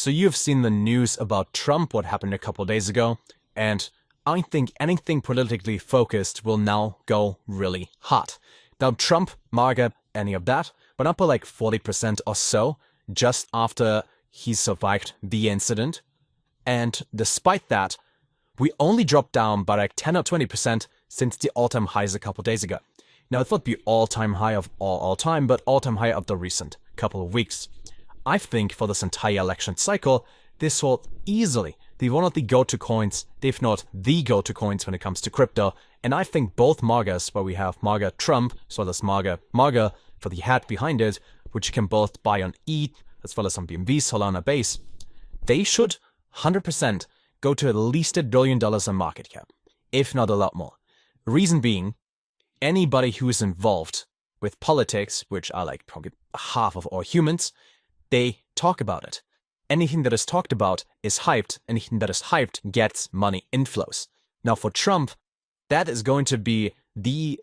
So you've seen the news about Trump, what happened a couple days ago, and I think anything politically focused will now go really hot. Now Trump, MAGA, any of that, went up by like 40% or so just after he survived the incident. And despite that, we only dropped down by like 10 or 20% since the all-time highs a couple days ago. Now it would be all-time high of all time, but all-time high of the recent couple of weeks. I think for this entire election cycle, this will easily be one of the go-to coins, if not the go-to coins when it comes to crypto. And I think both MAGAs, where we have MAGA Trump, as well as MAGA for the hat behind it, which you can both buy on ETH, as well as on BNB, Solana base, they should 100% go to at least $1 billion in market cap, if not a lot more. Reason being, anybody who is involved with politics, which are like probably half of all humans, they talk about it. Anything that is talked about is hyped. Anything that is hyped gets money inflows. Now for Trump, that is going to be the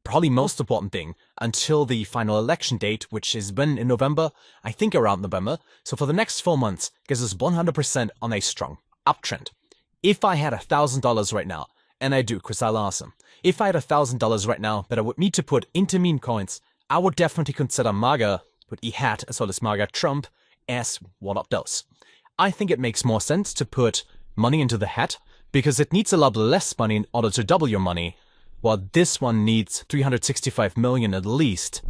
probably most important thing until the final election date, which is when in November, I think around November. So for the next 4 months, gets us 100% on a strong uptrend. If I had $1,000 right now, and I do, because I lost them. If I had $1,000 right now that I would need to put into meme coins, I would definitely consider MAGA with E-hat as well as MAGA Trump as one of those. I think it makes more sense to put money into the hat because it needs a lot less money in order to double your money, while this one needs 365 million at least.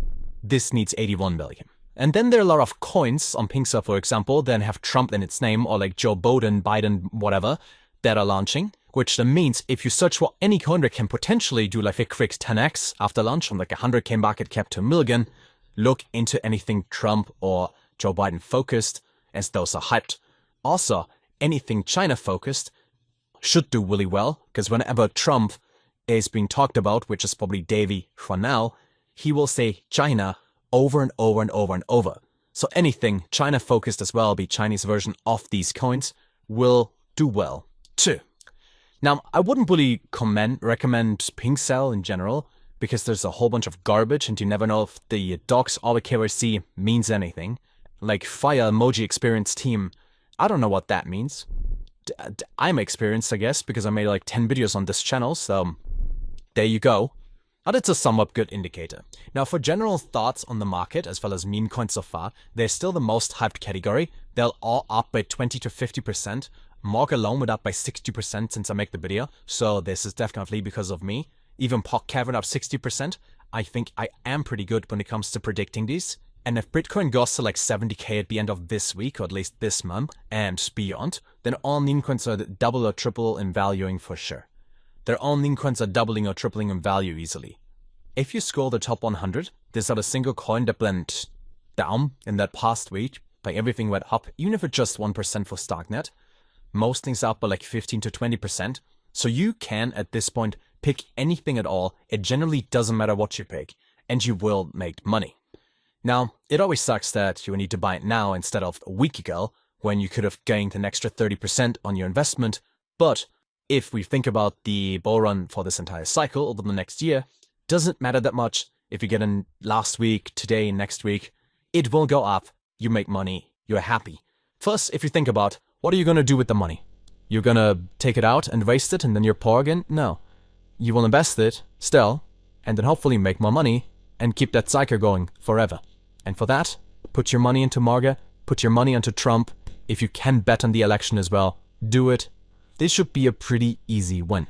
This needs 81 million. And then there are a lot of coins on Pinksa, for example, that have Trump in its name, or like Joe Biden, whatever, that are launching, which then means if you search for any coin that can potentially do like a quick 10x after launch from like 100k market cap to $1 million, look into anything Trump or Joe Biden focused, as those are hyped. Also, anything China focused should do really well, because whenever Trump is being talked about, which is probably Davey for now, he will say China over and over and over and over. So anything China focused as well, be Chinese version of these coins, will do well too. Now, I wouldn't really recommend Pinksa in general, because there's a whole bunch of garbage and you never know if the docs or the KYC means anything. Like Fire Emoji Experience Team, I don't know what that means. I'm experienced, I guess, because I made like 10 videos on this channel, so there you go. But it's a somewhat good indicator. Now for general thoughts on the market, as well as meme coins so far, they're still the most hyped category. They're all up by 20 to 50%. Morg alone went up by 60% since I make the video, so this is definitely because of me. Even PogCav went up 60%. I think I am pretty good when it comes to predicting these. And if Bitcoin goes to like 70k at the end of this week, or at least this month, and beyond, then all meme coins are double or triple in valuing for sure. Their all meme coins are doubling or tripling in value easily. If you scroll the top 100, there's not a single coin that went down in that past week, like everything went up, even if it's just 1% for Starknet. Most things up by like 15 to 20%. So you can, at this point, pick anything at all. It generally doesn't matter what you pick, and you will make money. Now, it always sucks that you need to buy it now instead of a week ago, when you could have gained an extra 30% on your investment. But if we think about the bull run for this entire cycle over the next year, doesn't matter that much. If you get in last week, today, next week, it will go up. You make money. You're happy. First, if you think about what are you going to do with the money? You're going to take it out and waste it and then you're poor again? No. You will invest it still and then hopefully make more money and keep that cycle going forever. And for that, put your money into MAGA, put your money into Trump. If you can bet on the election as well, do it. This should be a pretty easy win.